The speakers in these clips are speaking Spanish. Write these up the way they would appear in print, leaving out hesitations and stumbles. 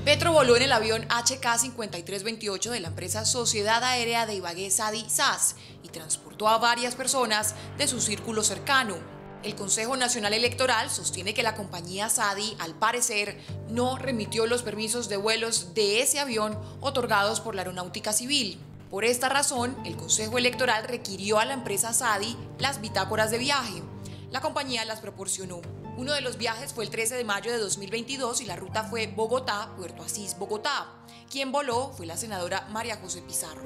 Petro voló en el avión HK-5328 de la empresa Sociedad Aérea de Ibagué SADI SAS y transportó a varias personas de su círculo cercano. El Consejo Nacional Electoral sostiene que la compañía SADI, al parecer, no remitió los permisos de vuelos de ese avión otorgados por la Aeronáutica Civil. Por esta razón, el Consejo Electoral requirió a la empresa SADI las bitácoras de viaje. La compañía las proporcionó. Uno de los viajes fue el 13 de mayo de 2022 y la ruta fue Bogotá-Puerto Asís, Bogotá. Quien voló fue la senadora María José Pizarro.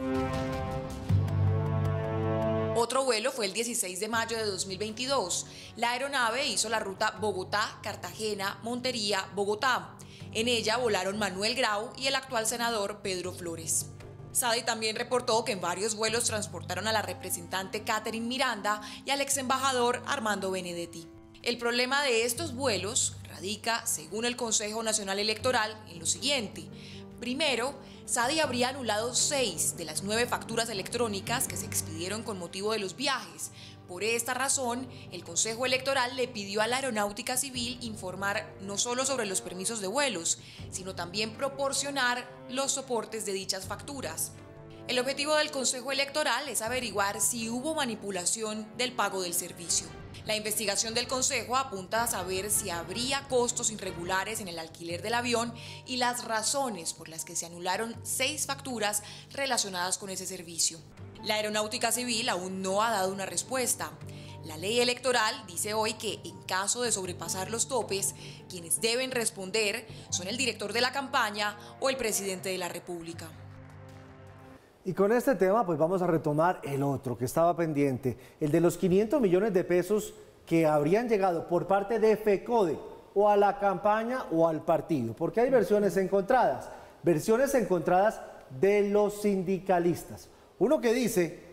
Otro vuelo fue el 16 de mayo de 2022. La aeronave hizo la ruta Bogotá, Cartagena, Montería, Bogotá. En ella volaron Manuel Grau y el actual senador Pedro Flores. SADI también reportó que en varios vuelos transportaron a la representante Catherine Miranda y al ex embajador Armando Benedetti. El problema de estos vuelos radica, según el Consejo Nacional Electoral, en lo siguiente. Primero, SADI habría anulado 6 de las 9 facturas electrónicas que se expidieron con motivo de los viajes. Por esta razón, el Consejo Electoral le pidió a la Aeronáutica Civil informar no solo sobre los permisos de vuelos, sino también proporcionar los soportes de dichas facturas. El objetivo del Consejo Electoral es averiguar si hubo manipulación del pago del servicio. La investigación del Consejo apunta a saber si habría costos irregulares en el alquiler del avión y las razones por las que se anularon 6 facturas relacionadas con ese servicio. La Aeronáutica Civil aún no ha dado una respuesta. La ley electoral dice hoy que en caso de sobrepasar los topes, quienes deben responder son el director de la campaña o el presidente de la República. Y con este tema pues vamos a retomar el otro que estaba pendiente, el de los 500 millones de pesos que habrían llegado por parte de FECODE o a la campaña o al partido, porque hay versiones encontradas de los sindicalistas. Uno que dice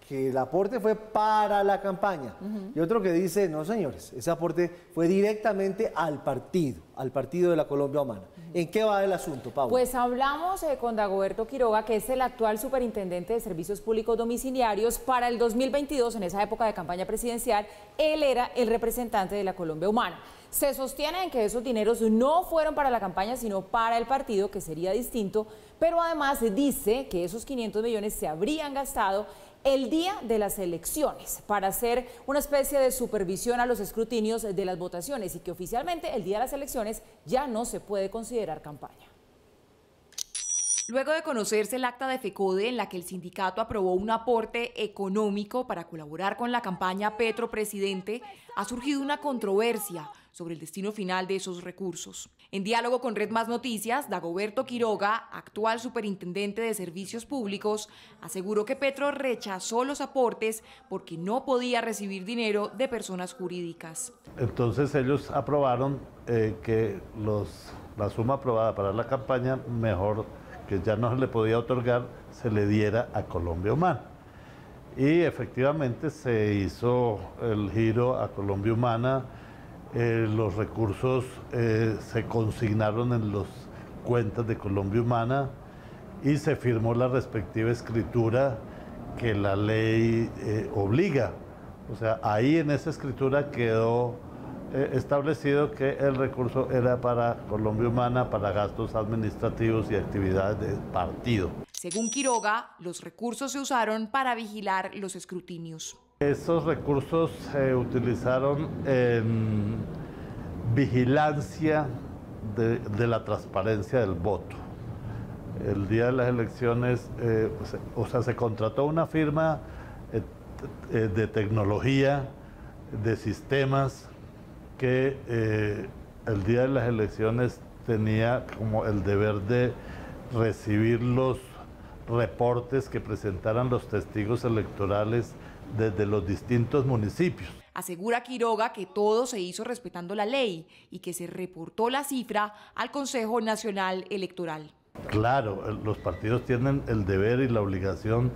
que el aporte fue para la campaña y otro que dice, no señores, ese aporte fue directamente al partido de la Colombia Humana. ¿En qué va el asunto, Paula? Pues hablamos con Dagoberto Quiroga, que es el actual superintendente de Servicios Públicos Domiciliarios. Para el 2022, en esa época de campaña presidencial, él era el representante de la Colombia Humana. Se sostiene en que esos dineros no fueron para la campaña, sino para el partido, que sería distinto, pero además dice que esos 500 millones se habrían gastado el día de las elecciones para hacer una especie de supervisión a los escrutinios de las votaciones y que oficialmente el día de las elecciones ya no se puede considerar campaña. Luego de conocerse el acta de FECODE en la que el sindicato aprobó un aporte económico para colaborar con la campaña Petro Presidente, ha surgido una controversia sobre el destino final de esos recursos. En diálogo con Red Más Noticias, Dagoberto Quiroga, actual superintendente de Servicios Públicos, aseguró que Petro rechazó los aportes porque no podía recibir dinero de personas jurídicas. Entonces ellos aprobaron que la suma aprobada para la campaña, mejor que ya no se le podía otorgar, se le diera a Colombia Humana. Y efectivamente se hizo el giro a Colombia Humana. Los recursos se consignaron en las cuentas de Colombia Humana y se firmó la respectiva escritura que la ley obliga. O sea, ahí en esa escritura quedó establecido que el recurso era para Colombia Humana, para gastos administrativos y actividades de partido. Según Quiroga, los recursos se usaron para vigilar los escrutinios. Esos recursos se utilizaron en vigilancia de la transparencia del voto. El día de las elecciones, se contrató una firma de tecnología, de sistemas, que el día de las elecciones tenía como el deber de recibir los reportes que presentaran los testigos electorales desde los distintos municipios. Asegura Quiroga que todo se hizo respetando la ley y que se reportó la cifra al Consejo Nacional Electoral. Claro, los partidos tienen el deber y la obligación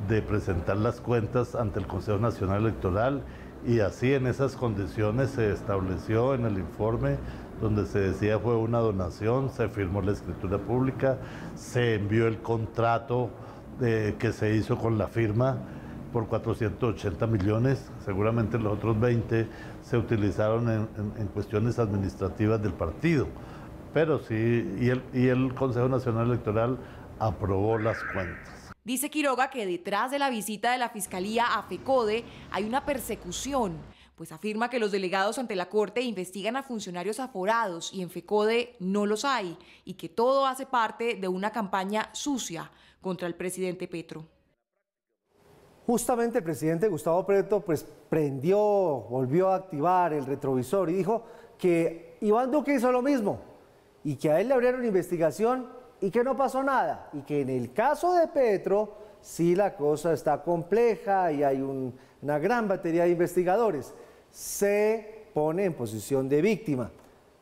de presentar las cuentas ante el Consejo Nacional Electoral y así en esas condiciones se estableció en el informe donde se decía fue una donación, se firmó la escritura pública, se envió el contrato que se hizo con la firma por 480 millones, seguramente los otros 20 se utilizaron en cuestiones administrativas del partido, pero sí, y el Consejo Nacional Electoral aprobó las cuentas. Dice Quiroga que detrás de la visita de la Fiscalía a FECODE hay una persecución, pues afirma que los delegados ante la Corte investigan a funcionarios aforados y en FECODE no los hay, y que todo hace parte de una campaña sucia contra el presidente Petro. Justamente el presidente Gustavo Petro pues volvió a activar el retrovisor y dijo que Iván Duque hizo lo mismo y que a él le abrieron investigación y que no pasó nada, y que en el caso de Petro sí la cosa está compleja y hay una gran batería de investigadores. Se pone en posición de víctima.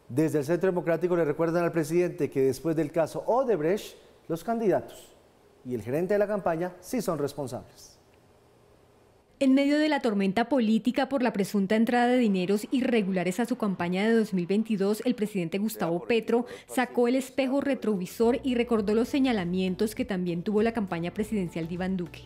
Desde el Centro Democrático le recuerdan al presidente que después del caso Odebrecht, los candidatos y el gerente de la campaña sí son responsables. En medio de la tormenta política por la presunta entrada de dineros irregulares a su campaña de 2022, el presidente Gustavo Petro sacó el espejo retrovisor y recordó los señalamientos que también tuvo la campaña presidencial de Iván Duque.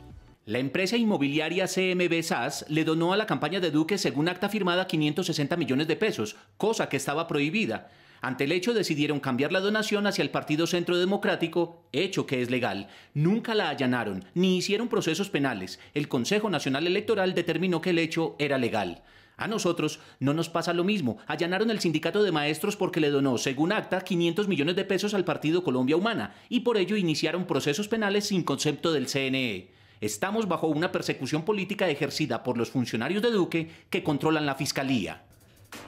La empresa inmobiliaria CMB SAS le donó a la campaña de Duque, según acta firmada, 560 millones de pesos, cosa que estaba prohibida. Ante el hecho decidieron cambiar la donación hacia el Partido Centro Democrático, hecho que es legal. Nunca la allanaron, ni hicieron procesos penales. El Consejo Nacional Electoral determinó que el hecho era legal. A nosotros no nos pasa lo mismo. Allanaron el sindicato de maestros porque le donó, según acta, 500 millones de pesos al Partido Colombia Humana, y por ello iniciaron procesos penales sin concepto del CNE. Estamos bajo una persecución política ejercida por los funcionarios de Duque que controlan la Fiscalía.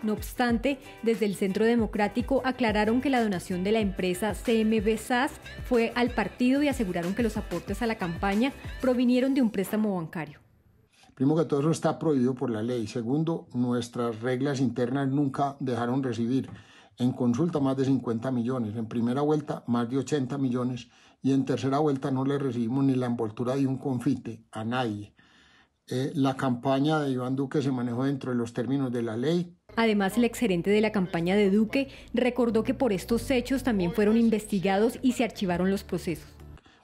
No obstante, desde el Centro Democrático aclararon que la donación de la empresa CMB SAS fue al partido y aseguraron que los aportes a la campaña provinieron de un préstamo bancario. Primero que todo, eso está prohibido por la ley. Segundo, nuestras reglas internas nunca dejaron recibir en consulta más de 50 millones, en primera vuelta más de 80 millones y en tercera vuelta no le recibimos ni la envoltura de un confite a nadie. La campaña de Iván Duque se manejó dentro de los términos de la ley. Además, el exgerente de la campaña de Duque recordó que por estos hechos también fueron investigados y se archivaron los procesos.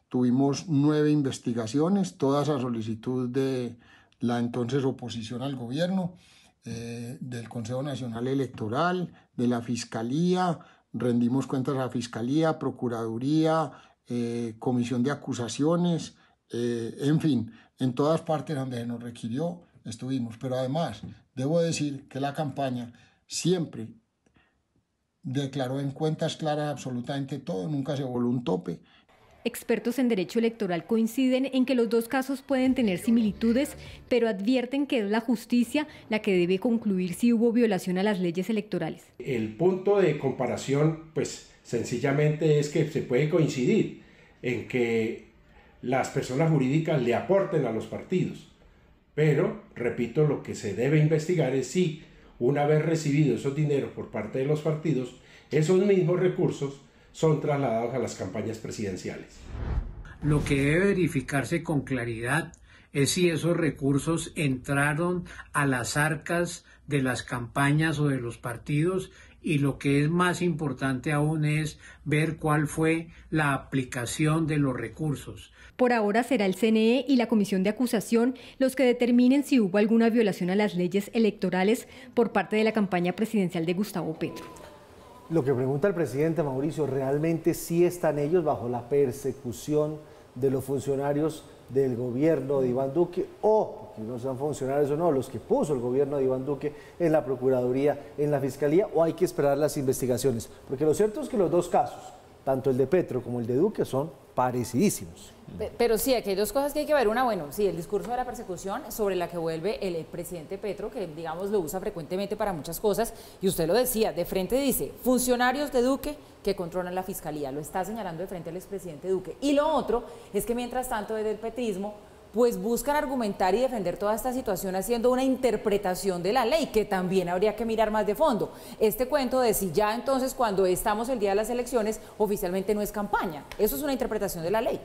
Tuvimos 9 investigaciones, todas a solicitud de la entonces oposición al gobierno, del Consejo Nacional Electoral, de la Fiscalía, rendimos cuentas a la Fiscalía, Procuraduría, Comisión de Acusaciones, en fin, en todas partes donde se nos requirió estuvimos. Pero además, debo decir que la campaña siempre declaró en cuentas claras absolutamente todo, nunca se voló un tope. Expertos en derecho electoral coinciden en que los dos casos pueden tener similitudes, pero advierten que es la justicia la que debe concluir si hubo violación a las leyes electorales. El punto de comparación, pues sencillamente es que se puede coincidir en que las personas jurídicas le aporten a los partidos. Pero, repito, lo que se debe investigar es si, una vez recibidos esos dineros por parte de los partidos, esos mismos recursos son trasladados a las campañas presidenciales. Lo que debe verificarse con claridad es si esos recursos entraron a las arcas de las campañas o de los partidos, y lo que es más importante aún es ver cuál fue la aplicación de los recursos. Por ahora será el CNE y la Comisión de Acusación los que determinen si hubo alguna violación a las leyes electorales por parte de la campaña presidencial de Gustavo Petro. Lo que pregunta el presidente Mauricio, ¿realmente sí están ellos bajo la persecución de los funcionarios del gobierno de Iván Duque, o que no sean funcionarios o no, los que puso el gobierno de Iván Duque en la Procuraduría, en la Fiscalía, o hay que esperar las investigaciones? Porque lo cierto es que los dos casos, tanto el de Petro como el de Duque, son parecidísimos. Pero sí, aquí hay dos cosas que hay que ver. Una, bueno, sí, el discurso de la persecución sobre la que vuelve el presidente Petro, que digamos lo usa frecuentemente para muchas cosas, y usted lo decía, de frente dice, funcionarios de Duque que controlan la Fiscalía, lo está señalando de frente el expresidente Duque. Y lo otro es que mientras tanto desde el petrismo, pues buscan argumentar y defender toda esta situación haciendo una interpretación de la ley, que también habría que mirar más de fondo. Este cuento de si ya entonces cuando estamos el día de las elecciones, oficialmente no es campaña, eso es una interpretación de la ley.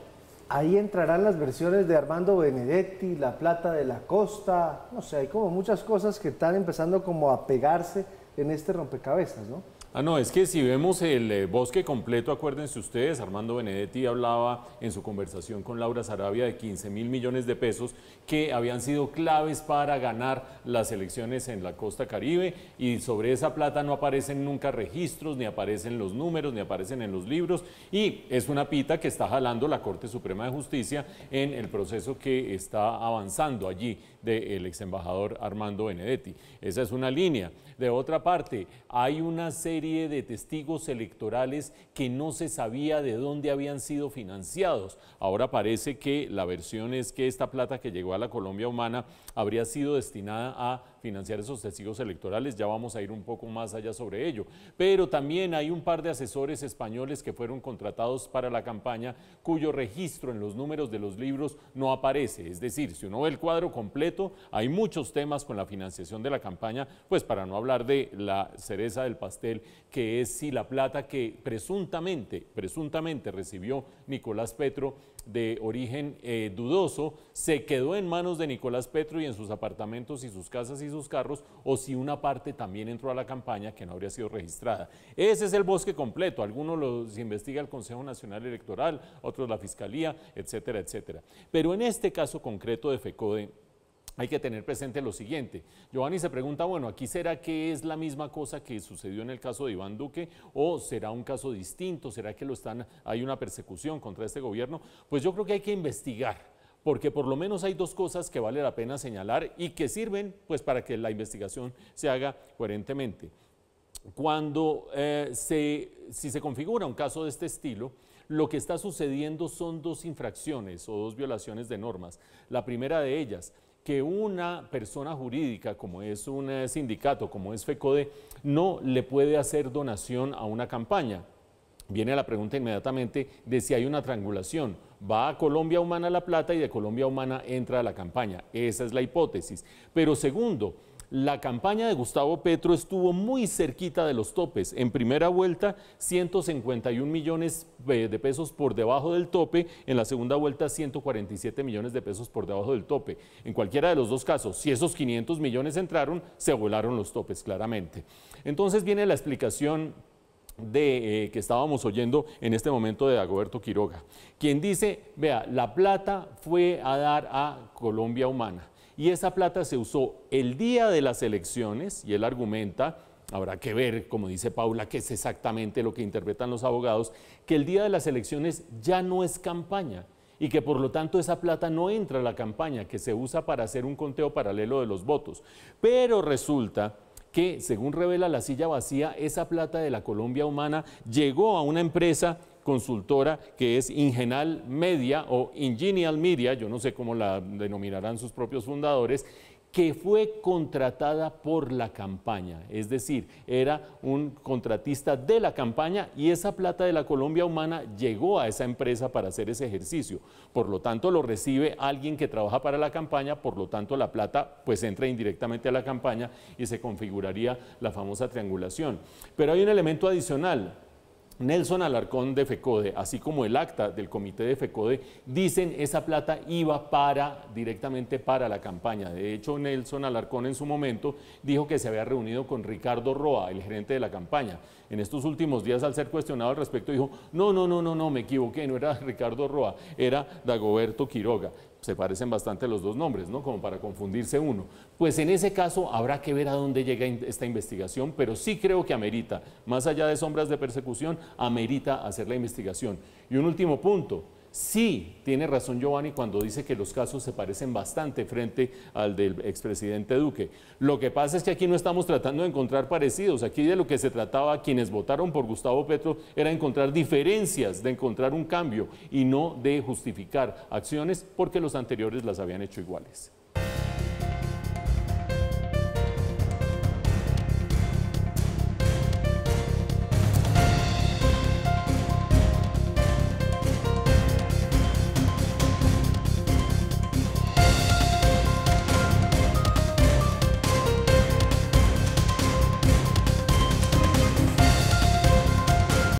Ahí entrarán las versiones de Armando Benedetti, La Plata de la Costa, no sé, hay como muchas cosas que están empezando como a pegarse en este rompecabezas, ¿no? No, es que si vemos el bosque completo, acuérdense ustedes, Armando Benedetti hablaba en su conversación con Laura Sarabia de 15.000 millones de pesos que habían sido claves para ganar las elecciones en la costa Caribe, y sobre esa plata no aparecen nunca registros, ni aparecen los números, ni aparecen en los libros, y es una pita que está jalando la Corte Suprema de Justicia en el proceso que está avanzando allí del ex embajador Armando Benedetti. Esa es una línea. De otra parte, hay una serie de testigos electorales que no se sabía de dónde habían sido financiados. Ahora parece que la versión es que esta plata que llegó a la Colombia Humana habría sido destinada a financiar esos testigos electorales. Ya vamos a ir un poco más allá sobre ello. Pero también hay un par de asesores españoles que fueron contratados para la campaña cuyo registro en los números de los libros no aparece. Es decir, si uno ve el cuadro completo, hay muchos temas con la financiación de la campaña, pues para no hablar de la cereza del pastel, que es si la plata que presuntamente recibió Nicolás Petro de origen dudoso se quedó en manos de Nicolás Petro y en sus apartamentos y sus casas y sus carros, o si una parte también entró a la campaña que no habría sido registrada. Ese es el bosque completo. Algunos los investiga el Consejo Nacional Electoral, otros la Fiscalía, etcétera, etcétera. Pero en este caso concreto de FECODE, hay que tener presente lo siguiente. Giovanni se pregunta, bueno, ¿aquí será que es la misma cosa que sucedió en el caso de Iván Duque o será un caso distinto? ¿Será que hay una persecución contra este gobierno? Pues yo creo que hay que investigar, porque por lo menos hay dos cosas que vale la pena señalar y que sirven pues para que la investigación se haga coherentemente. Cuando si se configura un caso de este estilo, lo que está sucediendo son dos infracciones o dos violaciones de normas. La primera de ellas, que una persona jurídica como es un sindicato, como es FECODE, no le puede hacer donación a una campaña. Viene la pregunta inmediatamente de si hay una triangulación. Va a Colombia Humana la plata y de Colombia Humana entra a la campaña. Esa es la hipótesis. Pero segundo, la campaña de Gustavo Petro estuvo muy cerquita de los topes. En primera vuelta, 151 millones de pesos por debajo del tope. En la segunda vuelta, 147 millones de pesos por debajo del tope. En cualquiera de los dos casos, si esos 500 millones entraron, se volaron los topes claramente. Entonces viene la explicación que estábamos oyendo en este momento de Dagoberto Quiroga, quien dice, vea, la plata fue a dar a Colombia Humana. Y esa plata se usó el día de las elecciones, y él argumenta, habrá que ver, como dice Paula, qué es exactamente lo que interpretan los abogados, que el día de las elecciones ya no es campaña y que por lo tanto esa plata no entra a la campaña, que se usa para hacer un conteo paralelo de los votos. Pero resulta que, según revela La Silla Vacía, esa plata de la Colombia Humana llegó a una empresa consultora que es Ingenial Media o Ingenial Media, yo no sé cómo la denominarán sus propios fundadores, que fue contratada por la campaña, es decir, era un contratista de la campaña y esa plata de la Colombia Humana llegó a esa empresa para hacer ese ejercicio. Por lo tanto, lo recibe alguien que trabaja para la campaña, por lo tanto, la plata pues entra indirectamente a la campaña y se configuraría la famosa triangulación. Pero hay un elemento adicional. Nelson Alarcón de FECODE, así como el acta del comité de FECODE, dicen esa plata iba directamente para la campaña. De hecho, Nelson Alarcón en su momento dijo que se había reunido con Ricardo Roa, el gerente de la campaña. En estos últimos días, al ser cuestionado al respecto, dijo, no, me equivoqué, no era Ricardo Roa, era Dagoberto Quiroga. Se parecen bastante los dos nombres, ¿no? Como para confundirse uno. Pues en ese caso habrá que ver a dónde llega esta investigación, pero sí creo que amerita, más allá de sombras de persecución, amerita hacer la investigación. Y un último punto. Sí, tiene razón Giovanni cuando dice que los casos se parecen bastante frente al del expresidente Duque. Lo que pasa es que aquí no estamos tratando de encontrar parecidos. Aquí de lo que se trataba, quienes votaron por Gustavo Petro, era encontrar diferencias, de encontrar un cambio y no de justificar acciones porque los anteriores las habían hecho iguales.